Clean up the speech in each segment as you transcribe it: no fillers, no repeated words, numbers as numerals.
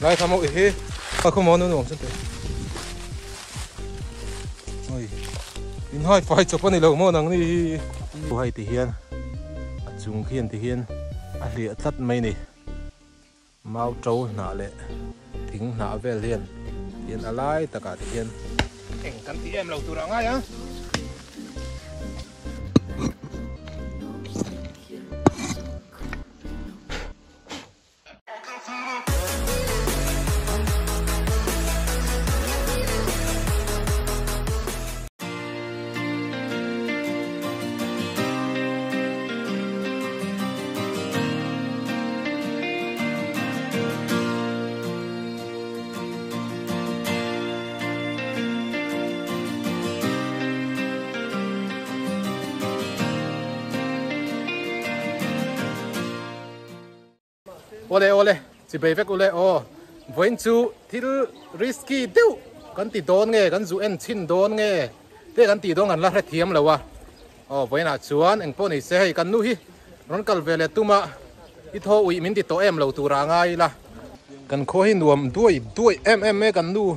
lại tham mộ thế không món nữa nồng chân thế ôi in hai phải chụp này lâu món năng đi hay thì hiền chúng hiền thì hiền lịa tắt mấy này mau trâu nã lệ thính nã về liền hiền alai tất cả thì hiền cảnh cắn tí em lâu tụi nó ngay á ole chỉ bây vek ole với chú thì risky tiêuกันตีโดนไงกันจูเอ็นชินโดนไงเด็กกันตีโดนกันละเทียมเลยวะvớiน่ะชวนเอ็งพวกนี้เสียกันนู้ฮิร้อนกัลเวลตุมาอีโทอุยมินติโตเอ็มเราตัวร่างไงล่ะกันโคให้นวมด้วยเอ็มกันนู้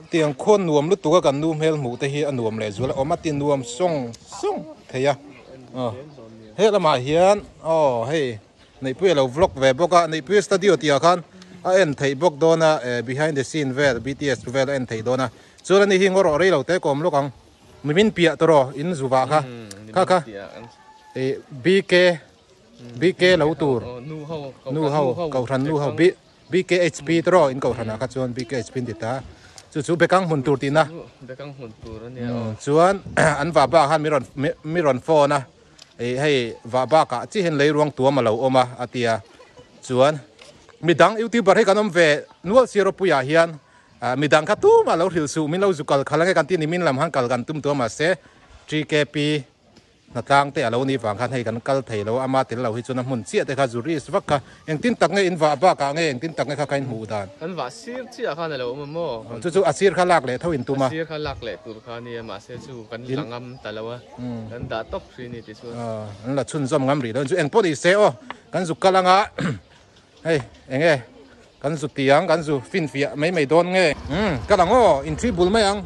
เตียงคนนวมรู้ตัวกันนู้เฮลหมูแต่เฮียนวมเลยจูแล้วมาตีนวมส่งเทียเฮ้ละมาเฮียนเฮ้ในเพื่อเราvlog เว็บก็ในเพื่อสตูดิโอที่อาคารเอ็นไทยบอกโดนbehind the scene เว็บ BTS เว็บเอ็นไทยโดนส่วนนี้หิงก็รอเรื่องเราแต่ก็มลูกของไม่มินเปียตัวรออินซูบะค่ะBK เราตัวนูเฮาเก่าทันนูเฮา BKHP ตัวรออินเก่าทันนะครับส่วน BKHP ติดตาจู่ๆไปกังหุ่นตัวตีนะไปกังหุ่นตัวเนี่ยส่วนอันว่าบ้าฮันมิรอนโฟนะให้ว่าบ้ากะที่เห็นเลยรวงตัวมาเหล่าออกมาอาเตียส่วนมีดังยูทูบเบอร์ให้กันอมเวนัวซีโรปุยาเฮียนมีดังคัตุมาเราถือสูมิเราจุกลขลังกันที่นิมินลำหังกัลกันตุ้มตัวมาเส GKP นักต่างแต่เรานี่ฝังคันให้กันกัลไทยเราอามาติเราให้จนน้ำมันเสียแต่ข้าจุรีสวักค่ะยังตินตักเงอินว่าบ้ากะเงยังตินตักเงข้าใครหูดานกันว่าซีร์ที่อาคารเราโม่จู่ๆอาซีร์ข้าลักเลยเท่าอินตัวมาซีร์ข้าลักเลยตัวข้านี่มาเสียจู่กันหลังงำแต่ละวะกันด่าตบซีนี่ที่สุดนั่นแหละชุนจอมงำรีแล้วจู่เอ็งพอดีเสียกันจุกกัลงะเฮ้ยเอ็งกันสุดเตียงกันสุดฟินเฟียไม่โดนไงกำลังอินทรีบุลไม่ยัง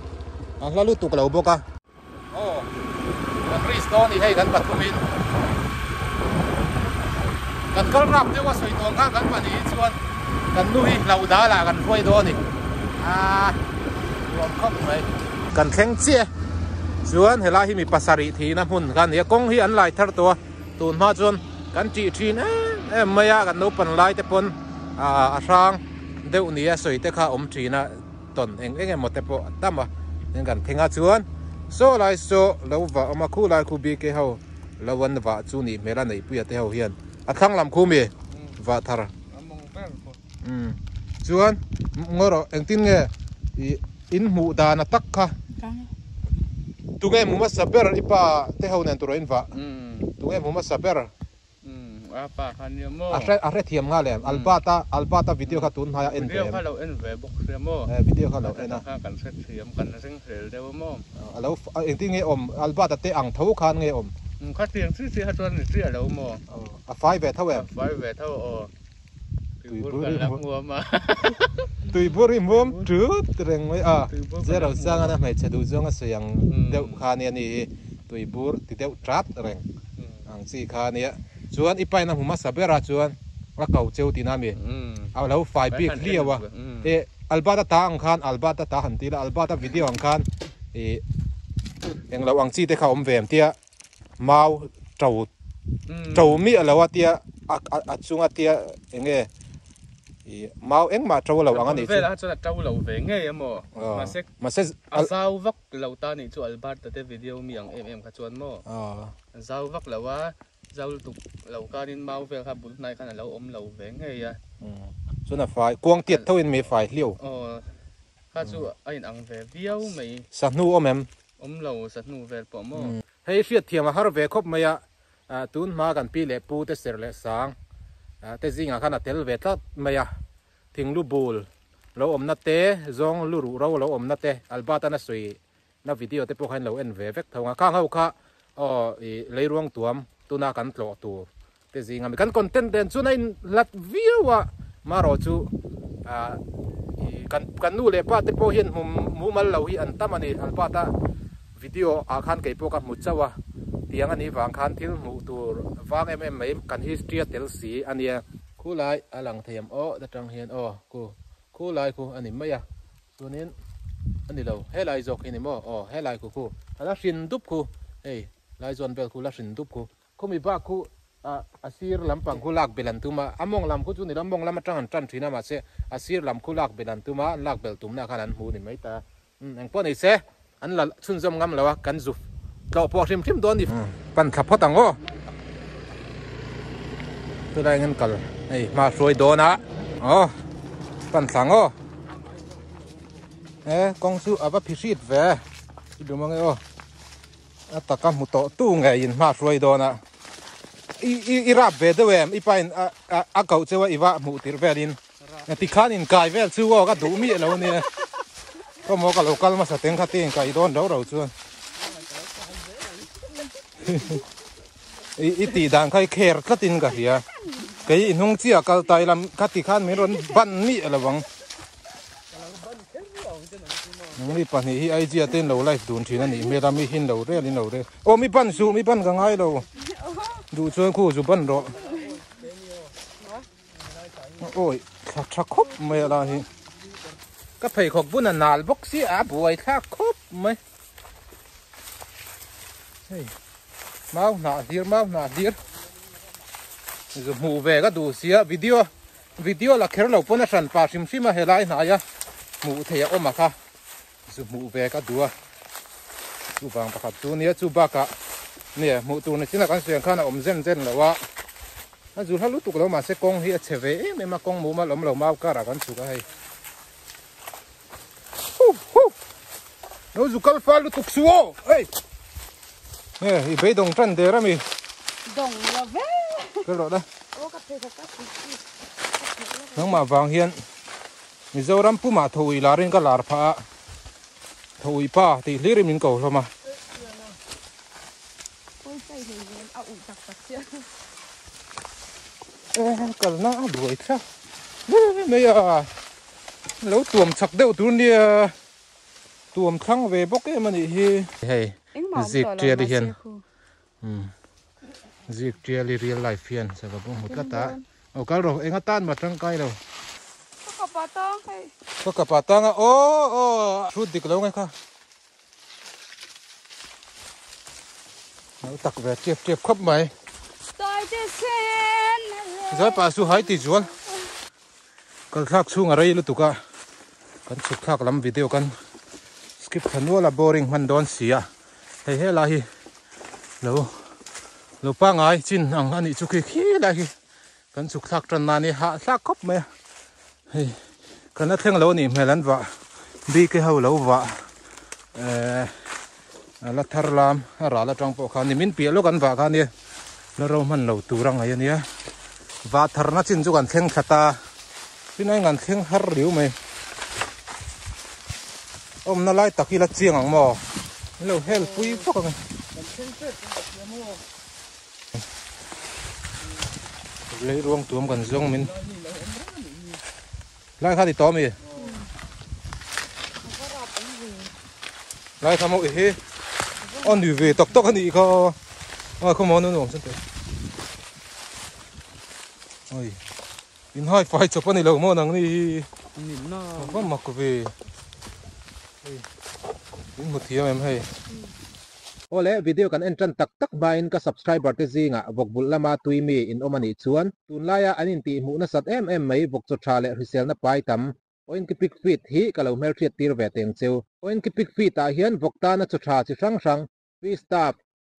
แล้วลูกตุกเราบอกอ่ะคริสโตนี่ให้กันปัดทุมินกันก็รับด้วยว่าสวยตัวข้างกันวันนี้ชวนกันนุ้ยเราด่าละกันช่วยโดนนี่รวมครบเลยกันแข่งเจี๊ยชวนเฮล่าที่มีภาษาริทีนะหุ่นกันเนี่ยกงที่อันไลท์ทั้งตัวตูนมาจนกันจีทีนไม่ยากกันนุปันไลท์แต่ปนอาช่างเดี๋ยวนี้สวยแต่ข้าจีนะตนเองหมดแต่ปนตั้มวะยังกันแข่งชวนโซ่ลายโซ่เราว่าเอามาคู่ลายคู่บีเกเขาเราวันว่าจูนี่เมื่อไรในปีเตาเฮียนข้างลำคู่มีว่าทาร์ชวนงอรเองตินเงอินหูดานตักค่ะตุเงมุมาสับเบอร์อีป้าเตาเนี่ยตัวอินว่าตุเงมุมาสับเบอร์apa kan ya mo are thiam nga le albata video kha tun haya en video kha lo en ve bok se mo video kha lo ena kan set thiam kan seng sel de mo alo engti nge om albata te ang thau khan nge om kha tiang si ha chuan ni sia lo mo a fai ve thau tui bur kan ngua ma tui bur mom tru treng mai zero sang ana mai chadu zong a sayang deu kha ne ni tui bur ti deu trat reng ang si kha neชวนอีไปนะผมมาสับเบราชวนรักเก่าเจ้าตีน้ำเองเอาแล้วไฟบีเคลียร์วะอัลบาตาอังคารอัลบาตาหันตีละอัลบาตาวิดีโออังคารเองเราอังซีแต่เขาอมเวมเตียมาเจ้ามีอะไรวะเตียช่วงเตียเองมาเองมาเจ้าเราอังนี้เวลาจะเจ้าเราเวงไงมั้งมาเซ็กอาซาววักเราตานี่จู่อัลบาตาเตวิดีโอมีอย่างขจวนมั้งอาซาววักแล้วว่าเจ้าตุกเราการินมาเวลครับบุญนายขนาดเราอมเราเวงไงอะส่วนฝ่ายกวงเตียดเท่าอินไม่ฝ่ายเลี้ยวข้าจู่ไอ้อังเวเบี้ยวไม่สัตว์นูอมเราสัตว์นูเวลปอมให้เฟียดเทียมมาฮาร์เวคบไม่อะตุนมากันปีเล็บปูเตเสร์เล็กสังแต่จริงอ่ะขนาดเทลเวทัดไม่อะทิ้งลูบูลเราอมนัดเตะจงลูรูเราอมนัดเตะอัลบาตานัสวยนับวิดีโอเตะพวกให้เราเอ็นเวกเท่าข้างเขาข้าเลยรวงตัวตัวนักกันโตตัวแต่จริงอ่ะมีกันคอนเทนต์เด่นส่วนในลัดวิวอ่ะมารอจู่ กันนู่เลยป้าที่พอเห็นมุมันเราhiอันตั้มอันนี้อันป้าตาวิดีโออาคารเก็บพวกมุดเจ้าวะเตียงอันนี้วางคันที่มุตัววางไม่กันฮิสเตรียเตลสีอันนี้คู่ไล่อลังเทียมแต่จังเห็นคู่ไล่คู่อันนี้ไม่อะตัวนี้อันนี้เราให้ไล่จอกเห็นมั้ยให้ไล่คู่แล้วสินดุบคู่เฮ้ยไล่จวนเบลคู่แล้วสินดุบคู่มีบ้าคู่อาศิรลำปังคู่ลากเบลันตุมามองลำคู่จุนี่ลำมองลำมาจันทรีน่ามาเสอาศิรลำคู่ลากเบลันตุมาลากเบลตุมน่าขนาดหูนี่ไม่ตาอันพอนี่เสอันละชุนจำงำแล้ววะกันจุเราพอทิมโดนดิปั่นขับพอตังตัวได้เงินกันมาช่วยโดนนะปั่นสังกองสู้อาบพิชิตแวดูมั้งตะกันมุโตตู้ไงยินมาช่วยโดนนะอีรับเวดเวมอีไปอาเก่าเจ้าอีวะมุติรเวลินติขานินกายเวลชื่อว่าก็ดูมีแล้วเนี่ยก็มองกับโลกาลมาสเต็งขัดเองกับอีโดนเราชวนอีตีดังใครเคร์ขัดตินกับเฮียกับอีนุ่งเจียกับไตลำขัดติขานไม่ร้อนบันนี่อะไรบ้างนี่ปันนี้ไอเจียเต้นเราไล่ดูทีนั่นนี่เมื่อเราไม่หินเราเรื่อยเราเรื่อยมีปันสูมีปันกังไงเราดูช่วยคู่จุบันรอโอ้ยชักคบไม่อะไรก็ไปขบบุญนาลบกสีอาบวยชักคบไหมเฮ้ยมาหนาดีจะมูเวก็ดูเสียวิดีโอละแค่เราพูดนะฉันป่าชิมมาเฮลัยนายะมูเทียออกมาค่ะจะมูเวก็ดูจูบางประคับตัวนี้จูบากะเนี่ยมูตัวนี้ที่นักการเสียงข้านะเจนแล้วว่าจูถ้ารู้ตุกเรามาเสกงเฮียเฉวไม่มากงมูมาล้มเรามาการะกันสุกให้เราจุกฟ้ารู้ตุกสัวเฮ้ยเนี่ยอีเบยดงจันเดรามีดงละเว้ก็รอได้โอ้กับเธอกับน้องมาบางเฮียนมิโซรัมผู้มาถุยลารินก็ลาร์พาถุยป้าตีลิริมินเก่าเข้ามาโอ้ยใจเย็นเอาอุ่นจักเชียกันน่าด้วยครับไม่แล้วตัวมชักเดียวตัวนี้ตัวมทั้งเวบกมันอีเฮ้ยซิกเจียดิเฮียนซิกเจียลิเรียลไลฟ์เฮียนสักบุ้งหุดกระตาเอาการเราเองก็ต้านมาทั้งไกลเราก็กระปาตังให้ก็กระปาตังโอ้ชุดดิกแล้วไงค่ะแล้วตักแบบเจ็บครบไหมตายจะเซนจะป่าสู้หายติดจวนก็ทักสู้อะไรรู้ตุกะกันสุดทักลำวิดีโอกันสกิปทันว่าละบอริงมันโดนเสียเฮ้ยละฮีเราป้าไงจินอันนี้จุกขี้ละฮีกันสุดทักจนนานนี่หาทักครบไหมเฮ้ยกันนั่งเที่ยงเรานี่เมลันว่าบีเกเขาเราว่าละทาร์ลามอะไรละจังพวกเขานี่มินเปียลูกกันว่ากันเนี่ยแล้วเรามันเราตัวรังไงเนี่ยว่าทาร์นัจินจุกันเที่ยงขตาที่นั่นกันเที่ยงฮาร์ริวไหมนั่นไล่ตะกี้ละเจียงอ่างหม้อเราเฮลปุยพวกกันเลยรวงตัวมันกันซงมินไล่ข้าติดต่อมีไล่ทำเอาเฮ้อันนี้เวตกอันนี้ก็เขามองนู่นสันเตะโอ้ยอินให้ไฟจบอันนี้เรามองนั่งนี่ก็มักเวอินหมดที่ยังไม่โอ้เล่วิดีโอกันเอ็นจันตักบายน์ก็ subscribe บัตรซิงอ่ะบอกบุลละมาตุยมีอินอมันอีชวนตุนไล่อันนี้ตีมูนัสัตไม่บอกจุดชาเลริเซลนับไปทำโอ้ยกิปิกฟีดฮีก็เราเมลเทียตีร์เวทเองเซลโอ้ยกิปิกฟีดตาเฮียนบอกตานัจุดชาจิช่างฟีสตาบ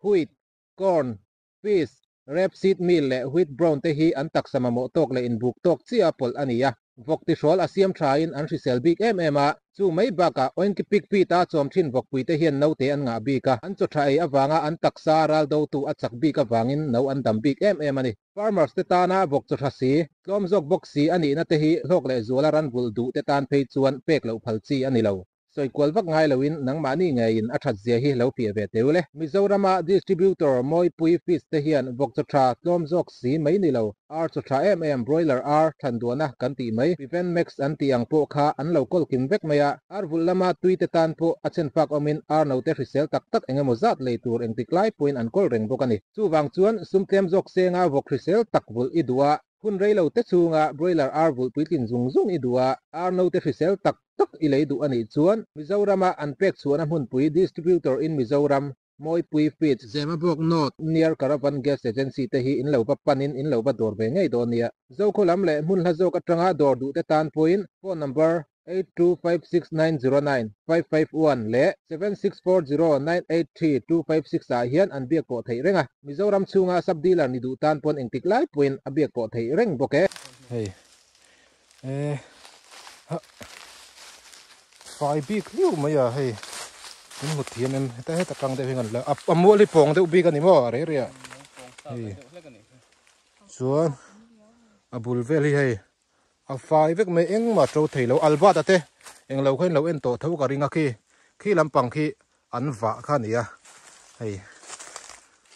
ฮุยต์คอร์นฟีสเรปซีดมิลและฮุยต์บราวน์เตฮีอันตักสมาโมตกเลยอินบุกตกซีแอปเปิลอันนี้อ่ะบอกที่ชอลอาเซียมชาอินอันริเซลบิ๊กอ่ะจู่ไม่บักอ่ะโอ้ยกิปิกฟีตาจอมชินบอกปุยเตเฮียนเอาเตอันงาบีกอ่ะอันจุดชาอีอวางอ่ะอันตักซาราลดูตูอัดสักบีกอ่ะวางินเอาอันดัมบิ๊กอันนี้ farmers เตตานาบอกจุดชาสีลมจกบอกสีอันนี้นะเตฮีโลกเลยจัวลารันบุลดูเตตานเพย์จวนเป็กเหล่าพัลซีอันนี้เรา soi kwal vak ngai lawin nang mani ngai in athat zia hi lo pi ve teule Mizorama distributor moi pui fish te hian vok cha tlom jok si mai ni lo r cha broiler r thanduana kan ti mai Viven Max an tiang po kha an lo kol kim vek maya ar vulama tuite tan po achen fak omin ar no te risel tak tak engemaw zat leitur eng tiklai point an kol reng bokani chu wang chuan sumtlem jok senga vok risel tak vul idua hun reilo te chunga broiler ar vul puitlin zung idua ar no te risel tak tak ilei du ani chuan Mizorama an pek chuan a hun pui distributor in Mizoram moi pui fit zema bok not near caravan gas agency te hi in lo pa panin in lo ba dor ve ngei do nia zo kholam le mun la zo ka tanga dor du te tan point phone number 8256909551 le 7640983256 a hian an biak po thei renga Mizoram chunga sub dealer ni du tan pon eng tiklai point a biak po thei reng boke hey fai big liu maya hey in một thiên em hết tất trăng đây hình là mua li pong đây ubi cái này mà đấy rồi xuống bul về li hay fai với mấy anh mà trâu thầy lâu alba đó thế anh lâu khen lâu anh tổ thấu cả ringa khi làm bằng khi ăn vạ khan này hay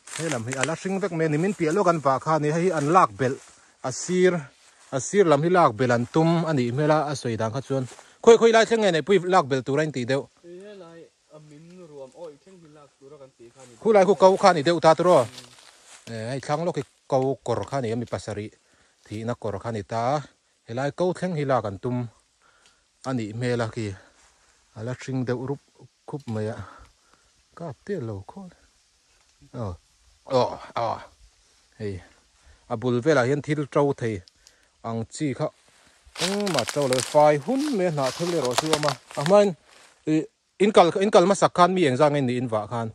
hay làm hi ala sinh với mấy nimin pia lúc ăn vạ khan này hay ăn lạc bel asir làm hi lạc bel ăn tum anh ấy mới là asoi đang khát chuan khôi lại thế ngày này pui lạc bel tu ranh tì đâu khu lại khu câu khan này đều ta rồi hay thằng lúc cái câu cor khan này mi pasari thì nó cor khan này ta hay lại câu thằng hi làกันtum anh ấy mê là kì là string đều rúp cúp mày à có tiếc lâu khôn hey abul về là hiện thil trâu thì ang chi khá mà trâu là phai hun mẹ nã thil rồi xưa mà mình in kal mà sắc khan mi anh ra ngay in vạ khan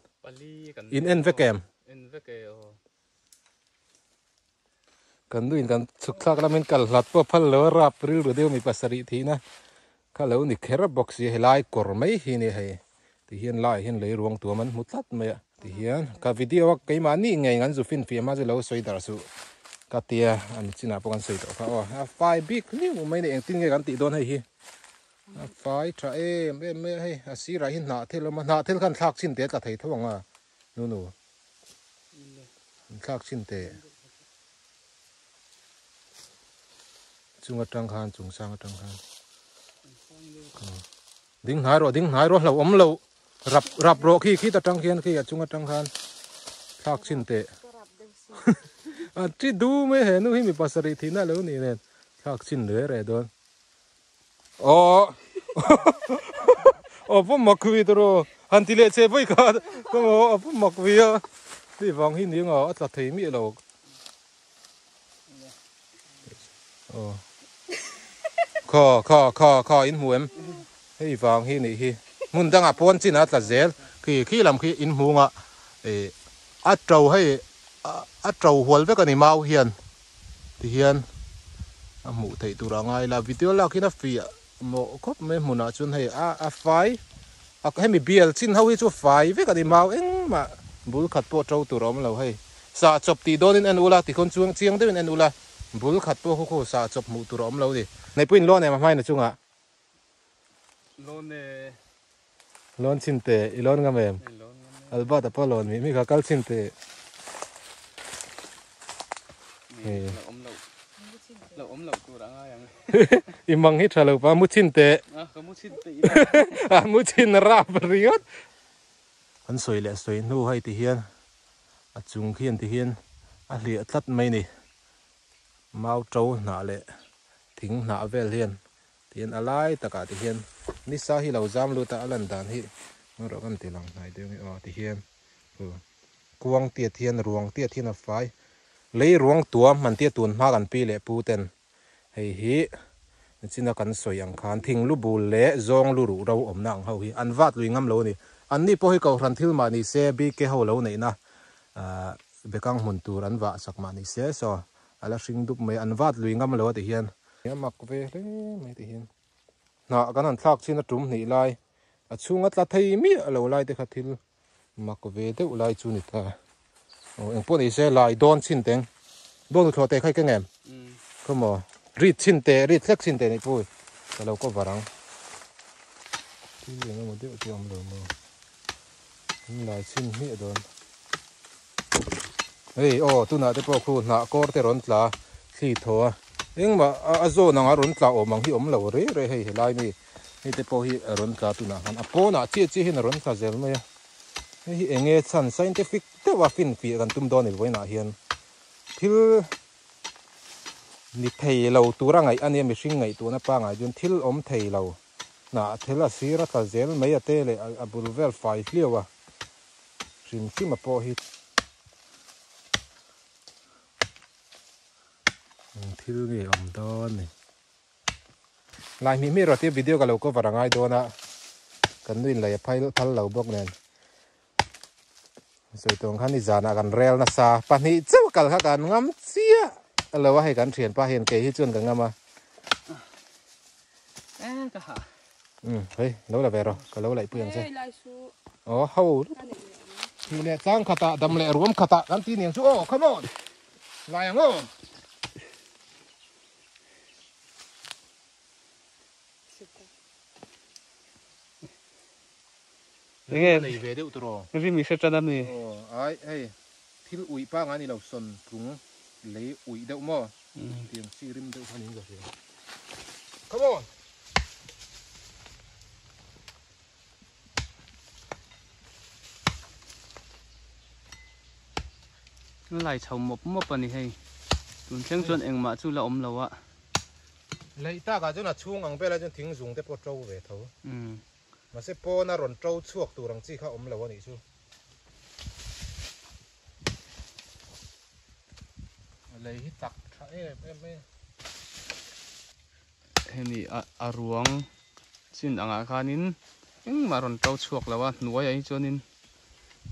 in en vek em kan du in kan sukha kala min kal lat po phal lo rap ril ro deu mi pasari thi na khalo ni khera box hi helai kor mai hi ni hai ti hian lai hian lei ruang tu man mutlat mai ti hian ka video kai ma ni ngai ngan zu fin fi ma ze lo soi dar su ka tia an china po kan soi to kha o fai big ni mu mai ni eng tin nge kan ti don hai hi fai tra me hai asira hin na thel ma na thel kan thak chin te ta thei thawanga nu thak chin te chung trăng khan chung sang trăng khan ding hai ro lo om lo rap ro khi ta trăng khian khi chung trăng khan thak chin te chi du me he nu hi mi pasari thina lo ni nen thak chin le re don pom makwi tro han ti le che voi ka ko pom makwi a ti wang hi ni nga atla thei mi lo kho in huem hei vang hi ni hi mun dang a pon chin at la zel khi lam khi in hunga a trâu hay a trâu hual ve ka ni mau hian ti hian a mu thei tu ra ngai la video la khina fi mo khop me muna chun hei a fai a hemi bial chin ho hi chu fai ve ka ni mau eng ma bul khat po trâu tu rom lo hei sa chop ti donin en ula ti kon chuang chiang de en ula bul khat po khu sa chop mu tu rom lo di nei puin lon em mai na chunga lon chinte ilon ngam em alba ta po lon mi ka kal chinte lo tu ra nga yang imang hi thalo pa mu chinte mu chin ra riot an soi le soi nu hai ti hian a chung khian ti hian a hli atlat mai ni mau trâu na le thing na vel hian tian alai taka ti hian ni sa hi lo jam lu ta alan dan hi ro kan ti lang nai de mi ti hian kuang tia thian ruang tia thian a fai lei ruang tua man tia tun ma kan pi le pu ten hei hi china kan soi ang khan thing lu bul le zong lu ru ro om nang ho hi an wat lui ngam lo ni an ni po hi ko ran thil ma ni se bi ke ho lo nei na bekang mun tur an wa sak ma ni se so ala sing dup mai an wat lui ngam lo ti hian mak ve le mai ti hian na kan an thak chin a tum ni lai a chunga tla thei mi lo lai te khathil mak ve te ulai chu ni ta eng po ni se lai don chin teng don thlo te khai ke ngem komo rit chin te rit thlek chin te ni pui ka lo ko warang ที่เลี้ยงมันเดี๋ยวจะเอาเลยมั้งหลายชิ้นนี่โดนเฮ้ยโอ้ตัวน่ะที่พวกครูน่ะก็ที่ร้อนตาขี้ทัวเอ็งมาอาโซนังร้อนตาโอ้มังที่เหลาเร่เฮ้ยลายนี่ที่พวกที่ร้อนตาตัวน่ะอันโป้น่ะเจี๊ยให้ร้อนตาเจลไหมเฮ้ยเอ็งสัน scientific แต่ว่าฟินฟีกันตุ้มโดนอีกไว้น่ะเฮียนที่นี่เทเราตัวร่างไงอันนี้ไม่ชิงไงตัวน่ะป้าไงจนที่เทเราน่ะเทละสีระตาเจลไม่เตะเลยอับุลเวลไฟเลี้ยวว่ะชิมมาพอฮิตที่รู้งี้ดอนนี่ลายมีรถที่วิดีโอกับเราก็วางง่ายโดนนะกันด้วยเลยพัลเราบอกเนี่ยสวยตรงขั้นนี้จานะกันเรลนะซาปนี้เจ้ากันข้ากันงามเสียเราว่าให้กันเฉียนป้าเห็นเกยที่จวนกันงามมาก็หาเฮ้ยเราละเวรก็เราไหลเปลืองใช่อ๋อเฮาเนี่ยจ้างขตะดำเละรวมขตะกันที่เนี่ยชัวขโมยลายงอยังไงเลยเวดิอุตรไม่ได้มีเส้นจันทร์นี่โอ้ไอ้ที่อุยป้างอันนี้เราสนปรุงเลยอุยเดาหม้อเตียงซีริมเดาพันนี้ก็เสีย Come on ไหลเฉาหมบหมบปนนี่ให้ตุนเชียงชวนเองมาจู่ละเราอะเลยตากาจนช่วงอังเปล่าจนทิ้งสูงแต่พอเจ้าเวทเขามาเสพน่ารอนเจ้าชวกตัวรังจีเขาเราวันนี้ชูเลยตักเอ้ไม่เห็นนี่อารวงสินอ่างอาคานินยังมารอนเจ้าชวกแล้ววะหนูว่าอย่างนี้จนิน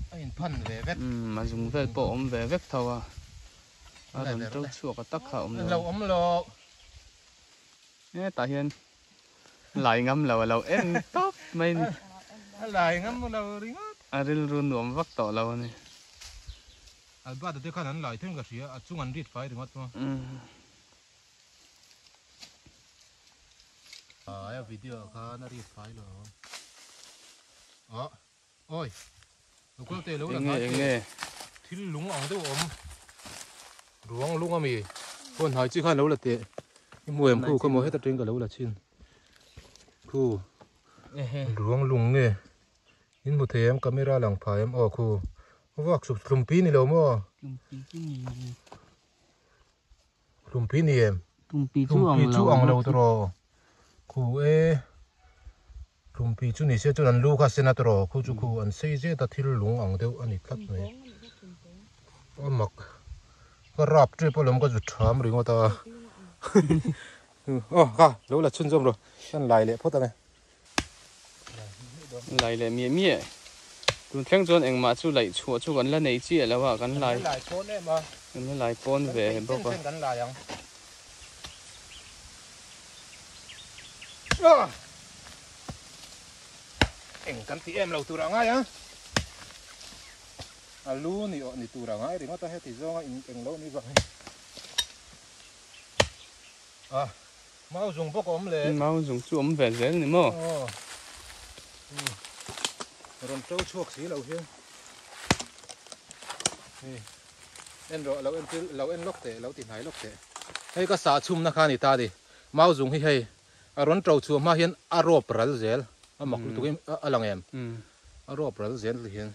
ไอ้พันเวทมาจุงเวทปอมเวทเท่าว่าอารอนเจ้าชวกก็ตักเขาเราเราเนี่ยตาเห็นไหลงำเราเอ็นต๊อบไม่ไหลงำเราริงอาริลรุนหนวมวักต่อเราเนี่ยอันบ้าแต่ขนาดไหลถึงกับเสียจุงอันรีดไฟถึงวัดมั้งวิดีโอเขาน่ารีดไฟเหรอโอ้ยลูกก็เตะรู้แล้วนะที่ลุงอ่างตัวอมลุงก็มีคนหายชื่อข้ารู้ละเตะมวยคู่ก็มวยให้ตัดริงกับรู้ละชิ้นคู่ลุงเนี่ยอินบุเทียมก็ไม่ราหลังพายมคู่ว่าสุดลุมปีนี่เรามั้งลุมปีนี่เองลุมปีจู่อ่างเราตัวคู่ลุมปีจู่นี่เสียจนอันลูกก็เสียนะตัวคู่จู่คู่อันเสียเจตัดที่ลุงอ่างเดียวอันนี้ทัดเลยมักก็รับจุดพอลมก็จุดถามหรือว่าตัวค่ะรู้ละชุ่มจมrồiนั่นไหลเลยพอตอนนี้ไหลเลยมีตุนเที่ยงจนเองมาจู่ไหลชัวจู่กันแล้วในจีแล้วว่ากันไหลปนเนี่ยมากันไหลปนเวเห็นปะกันไหลยังเอ็งกันที่เราตัวง่ายอ่ะลูนี่ตัวง่ายหรือว่าตัวให้ที่จ้องเอ็งเรานี่บ้างmáu dùng bốc ốm lên máu dùng chú ốm về dễ này mò rồi trâu chuột xí lâu chưa em rồi lâu em lóc tệ lâu tìm hải lóc tệ hay có xả chum na khani ta đi máu dùng hay rồi trâu chuột mà hiện arop ra dễ mặc tụi em lòng em arop ra dễ liền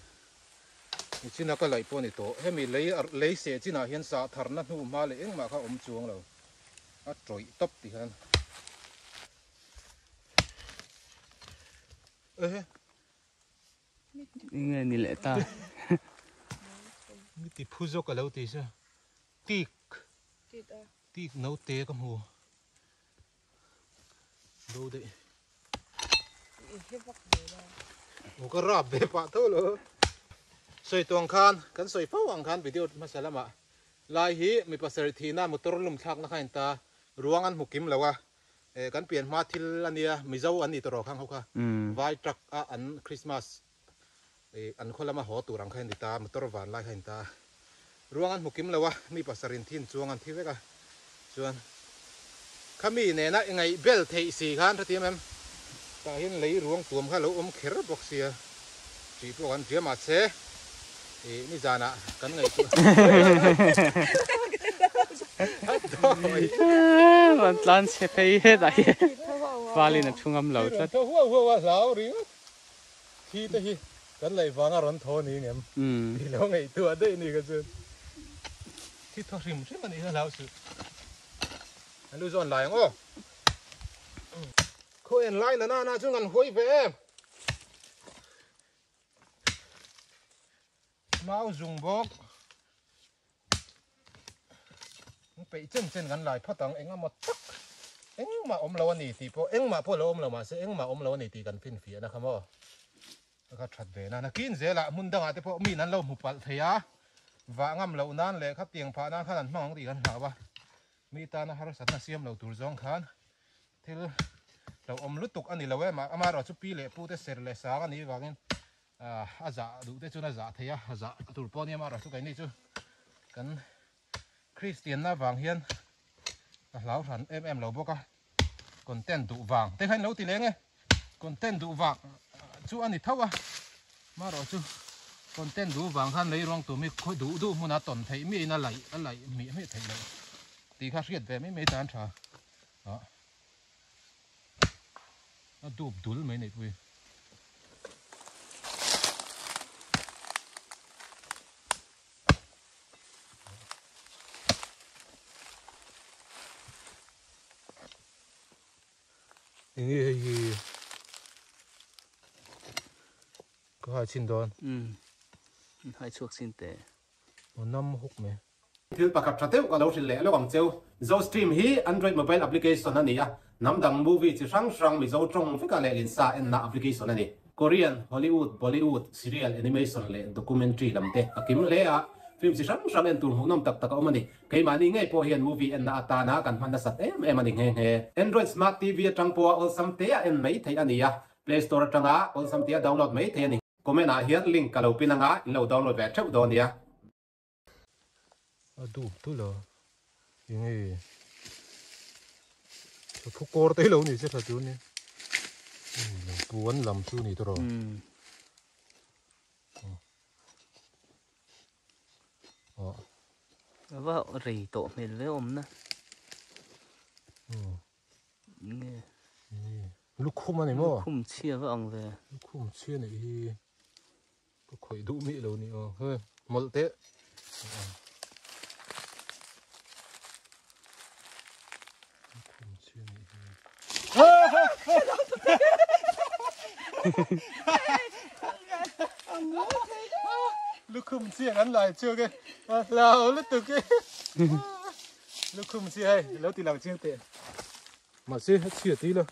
chỉ là cái lấy po này to hay mình lấy xe chỉ là hiện xả thar na nu mà lấy mà khao ốm chuông lâu trội tấp thì hơn nghe ni lệ ta thì phu dốc ở lâu tí sao tiếc nấu té cầm hồ đâu đấy một cái rạp về bạ thôi rồi soi tuang khan kan soi phao ang khan video masalama lai hi mi pasar thina motor lum thak na khain ta ruangan mukim lawa kan pian ma thil ania mizo ani to ro khang hoka vai truck an Christmas an kholama ho turang khain ta motor van lai khain ta ruangan mukim lawa mi pasarin thin chuangan thi veka chuan khami ne na ngai bel thei si khan thati mem ta hiền lấy ruộng tuồng khá lâu khэр bọc xìa chỉ phụ ăn chia mà xe thì mi già nè cắn ngày chưa vẫn lan xe phay hết đấy và lên là trung âm lẩu chất hua lão đi khi tới cắn lại vàng ở thô này nhỉ thì lâu ngày tua đây này cái gì thì thôi thì mình mà này lão sự anh lưu dọn lại không khôi anh lại là na chung ngàn khôi về máu dùng bốc bị chân gần lại phát tăng anh mà tắc anh mà lâu này thì po anh mà po lâu lâu mà sẽ anh mà lâu này thì gần phiền phiềnนะครับว่าก็ชัดเจนนะกินเสียละมุนดังแต่พอมีนั้นเราหมู่ปัลเทียว่างำเรานั้นเลยครับเตียงผ้านั้นขนาดมองตีกันหาว่ามีตานะฮาร์สัตว์เสียมเราตัวจงขันที่เราลุตุกอันนี้เราเว้มาเราชุบปีเล่พูดแต่เสร็จเลยสากันนี้ว่ากันอาจจะดูแต่จุนอาจจะเทียอาจจะตัวปนเนี่ยมาเราชุบกันนี่จุกันคริสเตียนน่ะวางเฮียนเราหันเราบอกกันคนเต้นดุวางแต่ให้เราตีเล้งไงคนเต้นดุวางchú anh đi thâu à mà rồi chú còn tên đủ vàng khăn lấy rong tụi mi khôi đủ muốn ăn tòn thấy mi nó lại mi thấy lại tí khác riết về mấy tán trà đó nó đủ mấy này thôi có hai chín đòn, hai chuột xin tệ, một năm hút mày. Thứ ba cặp trà tiêu có đâu xin lẽ lo bằng chiều, Zo stream hi Android mobile application này à, nắm đằng movie chỉ sang mình Zo trong phải cả lẽ liên sa en na application này, Korean, Hollywood, Bollywood, serial, animation lẽ documentary làm thế, akim lẽ à, phim chỉ sang en tuần hùng năm tập ông này, cái mà đi ngay po hiền movie en na ta na kan man sat em anh nghe, Android smart TV trang po all some en mấy thấy anh à, Play Store trang á all some download mấy thấy anh. Comment à hiện link cả lâu pin nga lâu download về trước đó nè. Đủ tu lo, những cái phúc cor tới lâu này sẽ là chú nè, buồn làm chú này thôi. Vợ rì tổ mình lấy ôm nè. Lúc khum anh em khum chia với ông về. Lúc khum chia này có khỏi đủ mỹ lâu nè, hơi một té. Lúc khum chia gắn lại chưa cái, lao lúc từ cái. Lúc khum chia hay, lâu thì làm chia tiền. Mà chia hết chia tí luôn.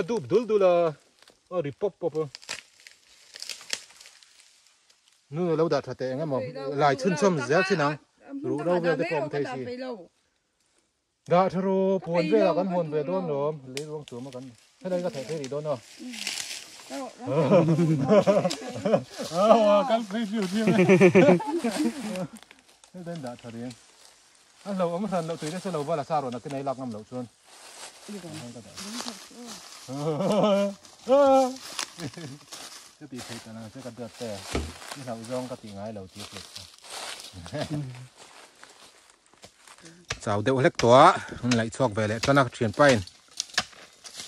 Đủ là ripop pop. Nữa lâu đạt thật anh mà lại chân châm dễ thế nào? Đủ đâu về cái phòng thấy gì? Đã thưa rồi, buồn về là con buồn về đón rồi, lấy luôn xuống mà con. Thế đây có thể thấy gì đón không? Con thấy phiêu phiêu này. Thế đây đã thật đi. Anh lâu ông thần lâu tới đây sẽ lâu vào là sao rồi, là cái này lạc ngâm lâu xuân. Cái tí thịt là sẽ cần được tè, cái thầu rong cái tí ngay lâu tiếc được. Chào đều lek toa, lại chọc về lại cho nó chuyển pain.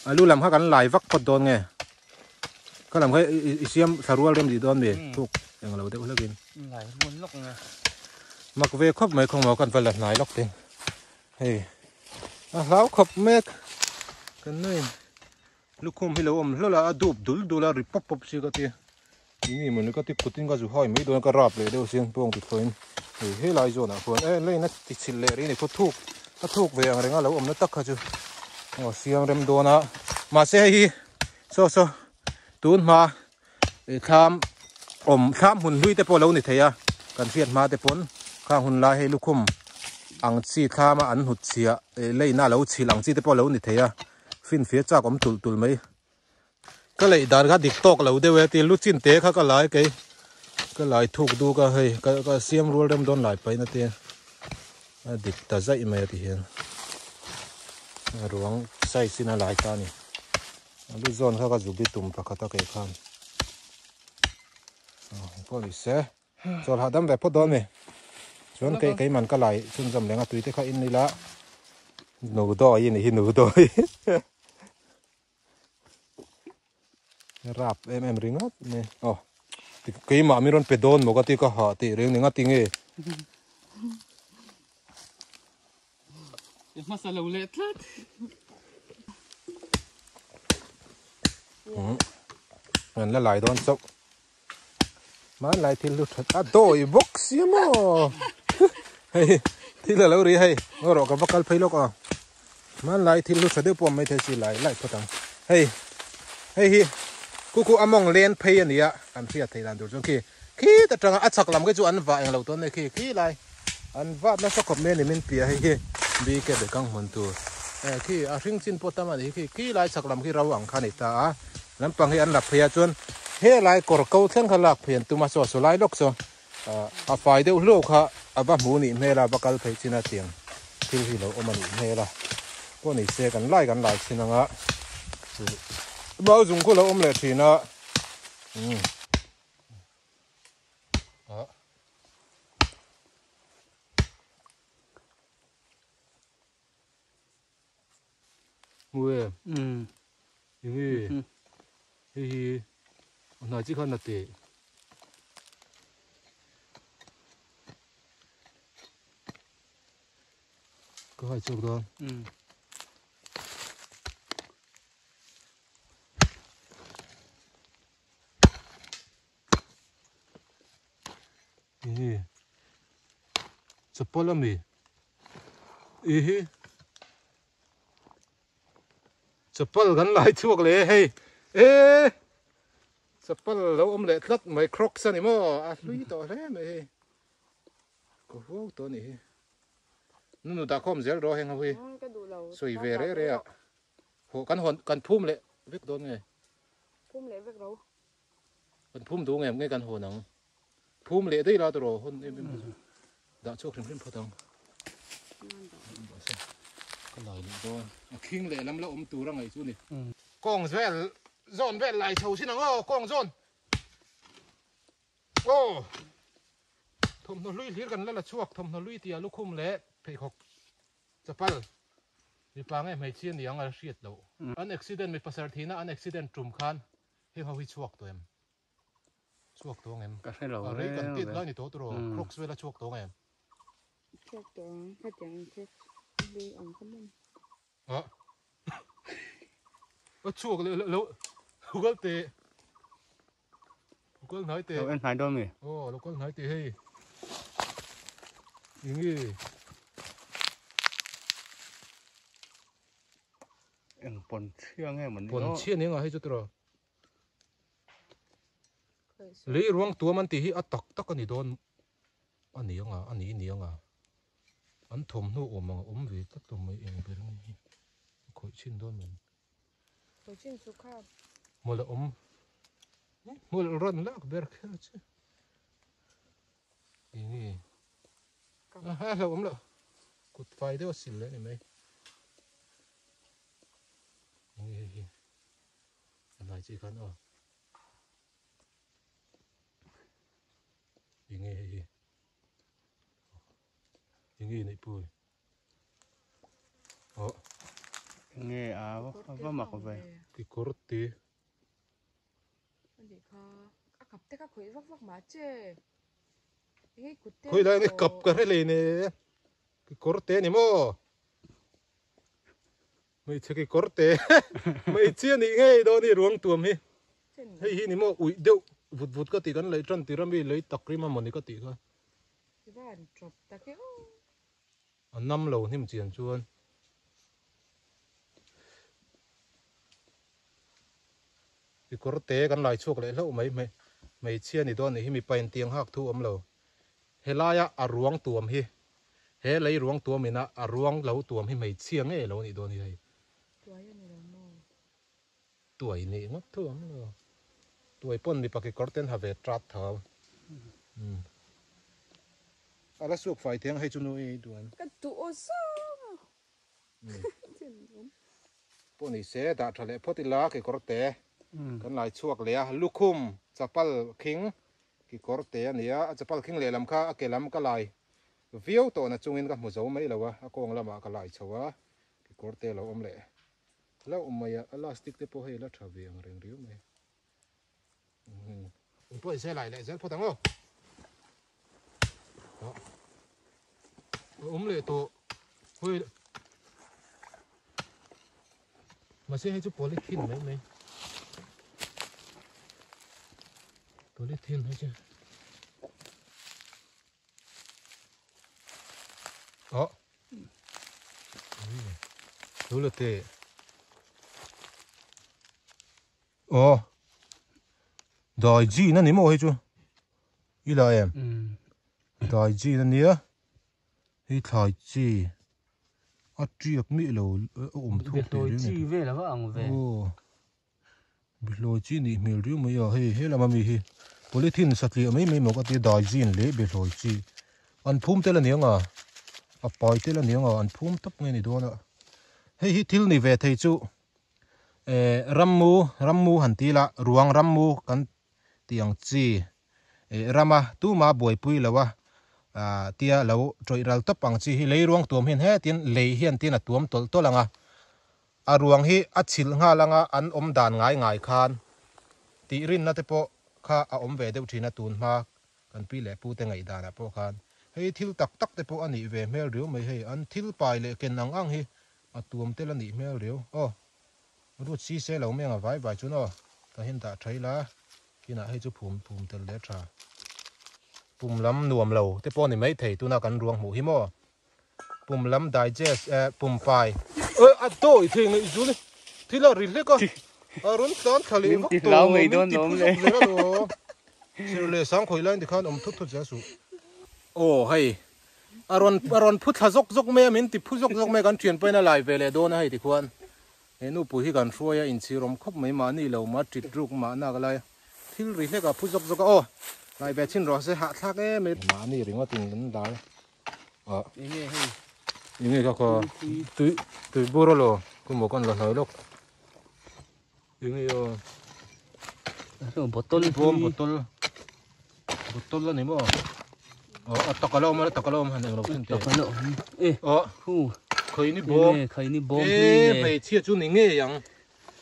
Lu làm khác gắn lại vắt phật đòn nghe. Có làm cái xiêm thà đem gì đòn về, thuộc, đừng lâu đều lek in. Lại muốn lóc nghe. Mặc về khóc mấy không máu cần phải lật lại lóc tiền. Hey, lão khóc mấy cái này. Lúc hôm lâu là đủ là ripop xí cái gì, ini mình cái tiếp cận cái dù hỏi mấy đứa cái rạp lại đều xiên buông từ phơi, thì hết lại rồi nè, phơi, lấy nó tịt xịt lệ đi này có thuốc về anh nó lâu nó tắc hết chứ, xiên đem đồ nè, mà xe hi, so, tuôn mà, tham hun lui tới bao lâu này thấy à, cần phiền mà tới bốn, tham hun lại hay lúc hôm, ăn chi tham mà ăn hụt chi à, lấy na lâu chi lăng chi tới bao lâu này thấy à. Phiên phía cha cũng tụt mấy cái lại đàn cái TikTok lâu đây thì lúc chín té cái lại cái lại thuộc đủ cái hay cái xem rồi đem đón lại phải nó tiền địch ta dậy mày thì hiện ruộng say xin lại ta nè lu zon kha ka zubi tum pakhata ke khan police chol hadam ve podon me chon ke man ka lai chun jam lenga tuite kha in nila nu do yin hi nu do rap em ringot ne oh cái mà mi ron pedon mo ka ti ka ha ti reng ninga tinge masala ulit lat anh là lại đón sốc mà lại thì lúc thật đôi box xí mà thì là lâu rồi hay ngồi rồi cái bắp phơi lốc à mà lại thì lúc thật được bom mấy thế gì lại phát tăng hey cô among lên phơi anh ạ anh phi thấy làm được chứ khi ta chẳng ăn sặc làm cái chỗ ăn vạ anh lâu tuần này khi lại ăn vạ nó sắp cọp men thì mình pia hay bị cái để căng hơn tu khi à riêng xin pot mà thì khi lại sặc làm khi rau ăn khăn ta làm bằng khi ăn lạp phơi chuan he lại cor câu thang khăn lạc phơi tu mà so lại lốc so à phải đều lốc ha à bắp mù nị mê là bắp phơi chín là tiền thì lâu ôm nị mê là có nị xeกันlại xin ngã bao dùng cái lâu ôm lại thì nó mùi hi nói chỉ còn là tệ có phải chụp không chụp bao lắm đi chapal gan lai chuak le hey chapal lo om le tlat mai crocs ani mo a lui to le me ko ho to ni nu da khom zel ro heng hui soi ve re a ho kan phum le vek don nge phum lệ vek đâu kan phum du nge kan ho nang phum le dei la to ro hon em da chok rim photang cái lời này thôi, khiêng lệ lắm là tù ra ngày chú này, con dọn về lại chầu xin nào, con dọn, thầm nó lui liệt gần là chuộc, thầm nó lui tiệt lúc khum lệ, phải học, chập al, đi pang em hay chiên đi ăn là xiết đâu, an accident mình passer thì na an accident trùm khan, hay họ huy chuộc tụi em, chuộc tụi em, ở đây cần tiết lại này tốt rồi, crocs về là chuộc tụi em, chuộc tụi phát triển chuộc đi ăn không ăn chuộc lâu Google nói tệ em phải đâu mày Google nói tệ hay những em bồn chiên nghe mình bồn chiên những hay chút rồi lấy ruộng tua mình thì tắc anh đi đón anh anh thầm nó ôm về tất tụi mình em về đây khỏi chín đón mình khỏi chín suốt cả mà là run lạc bẹt kia chứ ini là là cột phai đó xịn lên này ini này chỉ cần ini này bùi nghe có mặc về cái cột tê 근데 갑자기 거의 vakvak 맞지? 이게 그때 거의 다 cặp cái này nè cái cột tê này mò mấy cái cột tê mấy chiên này ngay đó đi ruộng tuồng hi hay này mò ui đeo vụt cái tí cái lấy trần tí ra mi lấy tắc ri mà mình cái tí cái cái bạn chụp ta cái năm lầu thêm tiền chuan cái cột tê cái lại chuộc lại lâu mấy chiên này đó này mi pain tiếng hắc thu lầu helaya ruộng tuồng hi he lấy ruộng tuồng mình ruộng lâu tuồng hi mấy chiên ấy lâu này đó này tuổi này ngất thương rồi tuổi pon đi cái cột tên hà về trát thảo là suộc phải tiếng hay chú nuôi đuổi cái tụ sao พวกนี้เสดาทะเลพอติลากิกรเตกันหลายช่วงเลยลูกคุมจับปัลคิงกิกรเตเนี่ยจับปัลคิงเลยลำค่าเกลำก็ลายวิวตัวน่ะจงอินกับหมูเจ้าไม่แล้ววะกองละมาก็ลายชัวกิกรเตเราอมเลยแล้วอมมาอลาสติกเตปให้แล้วทวีงเร่งริ้วไหมพวกเสหลายเลยเสพอตั้งอมเลยตัวเฮ้ยมาเสียให้จุ๊บโพลิทินไหมโพลิทินให้จ้ะอ๋อดูเลยเตะอ๋อได้จีนั่นนี่มั้งให้จุ๊อีลาเอ็มได้จีนั่นเนี่ยให้ถ่ายจีอัดจีบมีเราทุกตัวจีเวลว่าอังเวโอ้บิโลจีนี่มีเรื่องไม่เอาเฮ้ละมามีเฮ้โพลิทินสัตว์เลี้ยงไม่หมดก็ตีได้จีนเละบิโลจีอันพุ่มเตละเนียงปล่อยเตละเนียงอันพุ่มตับไงนี่โดนอ่ะเฮ้ทิลนี่เวทให้จูรัมมูหันตีละรวงรัมมูกันเตียงจีรามาตู้มาบวยปุยแล้ววะเตียเราจอยรัลตับปังจีเลยรวงตัวเห็นเฮ้ตีนเลยเห็นตีนตัวมตัวลังรวงฮีอัดชิลงาลังอันอมดานง่ายคานตีรินนัตโปข้าอมเวเดวทีนตูนมากันปีเล่ปูเตงไงดานะโปคานเฮ้ทิลตักเตโปอันนี้เวเมลเรียวไม่ให้อันทิลไปเลยเกินนังอังฮีตัวมเตลันนี่เมลเรียวโอ้รู้ซีเซเราไม่งาไว้จุนอ๋อแต่เห็นตาใช้ละกินให้จุภูมิเตลเลชาปุ่มล้ำนวมเราแต่ปอนี่ไม่เทตัวนักกันรวงหมูหิมอปุ่มล้ำไดเจสปุ่มไฟอัดโต้อีกทีนึงอีกจุนี่ที่เรารินเล็กก็รุนตอนทะเลก็ตัวเราไม่โดนนมเลยสิเลยสังข่อยเล่นที่ข้านทุกเจ้าสุโอ้ให้อารอนพุทธจกแม่มินติพุทธจกแม่กันเทียนไปน่าลายเวลโดนให้ที่ควรเห็นอุปุหิกันช่วยอินทรีย์รมคบไม่มานี่เรามาจิตรุกมาหน้าอะไรที่รินเล็กกับพุทธจกโอ้ลายแบบชิ้นรอเสียหักทักไม่มานี่เรื่องว่าติงกันได้ยังไงก็ตุยบัวโลกูบอกกันหน่อยลูกยังไงบอตลแล้วนี่มั้งตะกะลมหันเองเราขึ้นเตะตะกะลมเคยนี่บอมไปเชี่ยจุนนี่เงี้ยยัง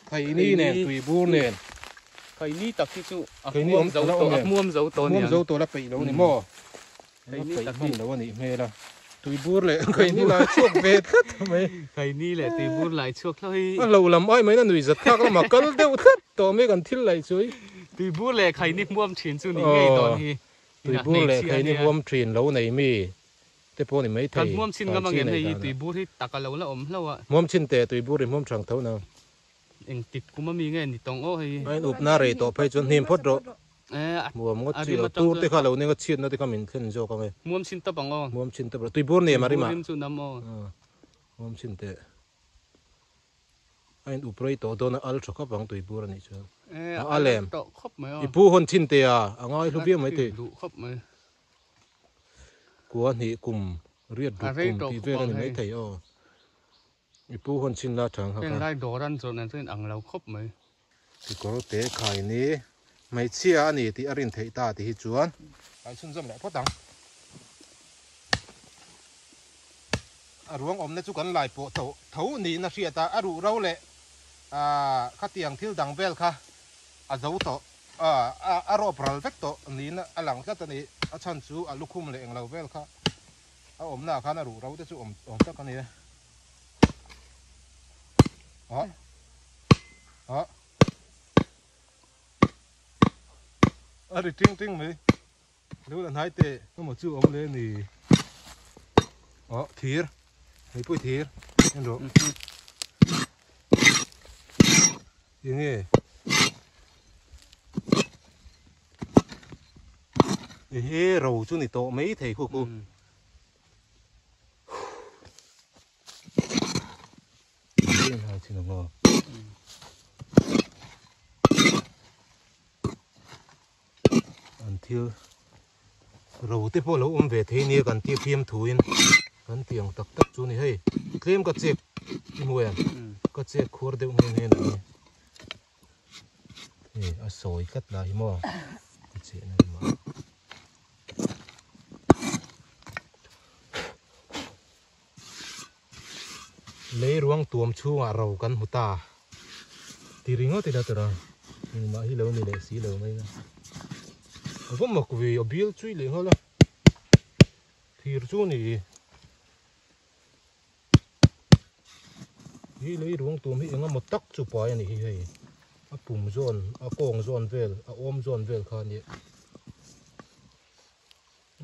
เคยนี่เนี่ยตุยบัวเนี่ยเคยนี่ตักที่จู่ม่วมเจ้าตัวละปีแล้วนี่มั้งเคยนี่ตักนี่แล้ววันนี้ไม่ละตุยบัวเลยเคยนี่ลายช่วงเวททำไมเคยนี่แหละตุยบัวลายช่วงเลยเราลำอ้อยไหมนั่นหนุ่ยจัดทักแล้วมากันเดียวทัดต่อไม่กันทิ้งไหลช่วยตุยบัวเลยเคยนี่ม่วมชินจู่นี่ไงตอนนี้ตุยบัวเลยเคยนี่ม่วมชินแล้วไหนมีแต่พวกนี้ไม่ไทยม่วมชินก็บางอย่างที่ตุยบัวที่ตักกันแล้วแล้วม่วมชินแต่ตุยบัวเลยม่วมช่างเท่านั้นเองติดกูไม่มีเงินติดตรงโอ้ยไอ้อุบนาเรต่อไปจนหิมพดโรมัวมดจีเราตูดที่เขาเราเนี่ยก็ชินนะที่เขามินขึ้นโจกันเลยม่วมชินตะบังอ๋อม่วมชินตะบังตุยบัวเนี่ยมาริมาม่วมชินแต่ไอ้อุบไรต่อโดนอัลชกบังตุยบัวนี่เชียวอัลเลมอีผู้คนชินเตียง่ายลูกเบี้ยไม่ตีกัวนี่กลุ่มเรียดดูกลุ่มที่เวรนี่ไม่ตีอ๋ออีผู้คนชินละทางครับเป็นไรโดรันส่วนนั้นซึ่งอังเราครบไหมที่ก็เตะไข่นี้ไม่เชี่ยนี่ที่อรินเทตาที่จวนไอ้ชุนจำแหละพ่อตังรวงอมในจุกันหลายโปะเท่านี้นะเชียตาอรุเราแหละข้าเตียงที่ดังเวลค่ะเจ้าโตอารมณ์พลัลเวกโตนี้นะหลังจากนี้ฉันจูลูกคุ้มเลยเองเราเวลค่ะอมหน้าข้าอรุเราจะจูอมจากกันนี้อะไรจริงไหมรู้แล้วนายเตะก็มาจูอมเลยนี่ทีร์ไม่พูดทีร์เห็นหรอยังไงเราจูนี่โตไม่เทคู่นี่หายจริงเหรออันที่เราที่พอเราเวทีนี้กันที่เพียมถุยกันเตียงตักจูนี่ให้เคลมกับเจ็บที่มวย có chết khur đều nghe nghe này à sồi cắt lại mò chết này mà lấy ruang tuom chu à rau kan huta thì ringo thì đã rồi nhưng mà hi lâu mình để xí lâu mấy vẫn mặc vì ở bill chui liền hơn thì chú này hi lấy ruộng tôm hi ngắm một tắc chụp bài này hi à bùm zone à cong zone vel à ôm zone vel khan vậy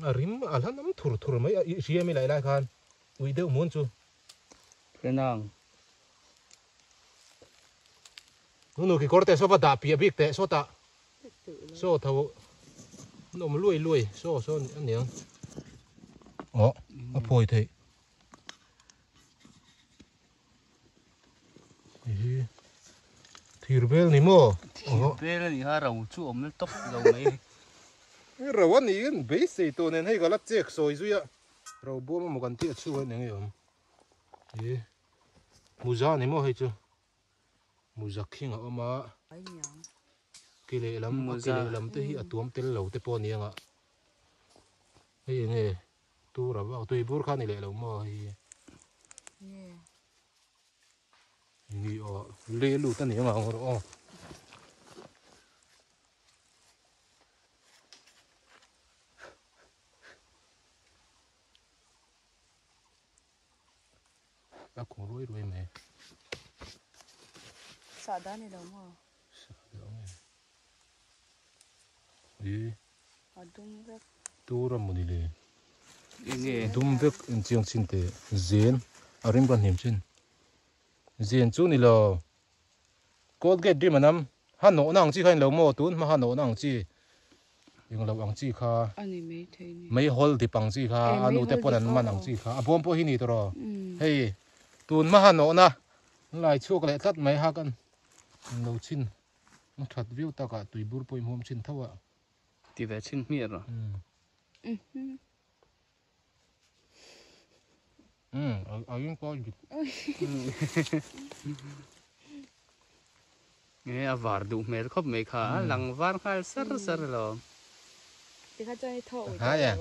à rim à hắn nắm thur thur mấy gì mấy lại khan ui đâu muốn chú cái nào nó cái corte so va da pia big te so ta so thâu nó mà lui so anh nhỉ à phôi thế thì vel này mò vel này ha rau chu ôm lên tóc rau mấy rau anh này cái base gì tôi nên hay gọi là check soi rồi á rau bố mà một con tiệt chu anh này không muza này mò hay chưa muza king ở mà cái lệ lắm tới hi atuam tel lâu tới po này ngạ hay nghe tu ra vào tôi bur khan này lệ lâu mò hi nghĩ lê lụt tan nhiều mà à cũng ruồi mày xả đá này đâu mà đi đúng vậy tu ra một đi lê nghe đúng vậy anh chiang xin thế zen arim ban hiểm xin zen chú này là Colgate đi mà nằm hắn nổ năng chi khai lâu mò tún mà hắn nổ năng chi yung lâu ang chi kha anh mấy hole thì bằng chi kha anu te pon an man ang chi kha abom po hini to ro hey tun ma han nổ na lại chuộc lại tắt mấy ha kan lâu chin nó thật view ta cả tùy bur poim hom chin thau à thì về chin miệt rồi ayun ko nghe var du mer khop me kha lang var khal sar lo thì các cháu thâu hả vậy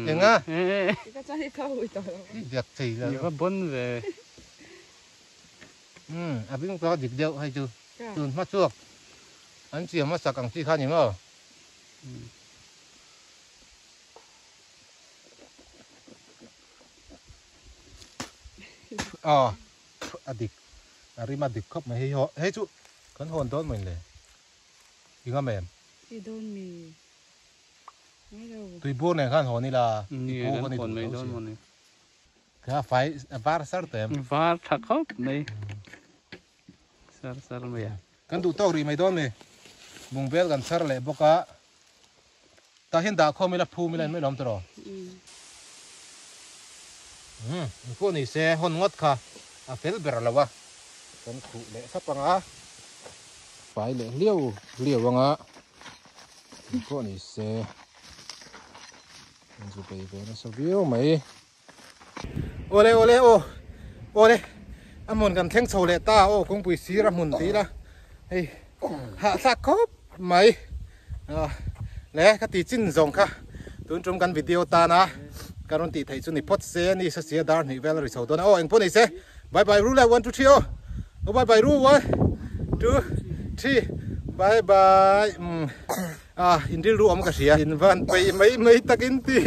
em á thì các cháu thâu rồi việc thì là có bốn về abin có dịch điệu hay chưa tun mắt chuộc anh chị mà sạc càng chi khá nhiều mà adik ari mà dik khóc mà hay họ hay chú con hồn tốt mình này thì ngắm em thì đôn mì tùy buôn này khăn hồn này là bố con này hồn mấy đôn này cái phải var sar tem var thắc khóc này sar mày à kan du tàu ri mai đôn này bung vel kan sar lệ boka ta hiện đã không mới là phu mới lên mới làm rồi cô này xe hôn ngót kha phèn bể là wa con cụ lệ sắp bằng á phải lệ liêu bằng á cô này xe rồi bây giờ nó sao biết mày ô đây anh muốn cần thèn sầu lệ ta cũng bị xí ra muốn tí ra hey hạ sát cốp mày lẽ cái tí chín rồng kha tuần trong căn video ta na karon ti thei chu ni pot se ni sa sia dar ni vel ri so don anh pon ni se bye bye rule 1 2 3 bye bye rule 1 2 3 bye bye indil ru am ka sia in van pe mai takin ti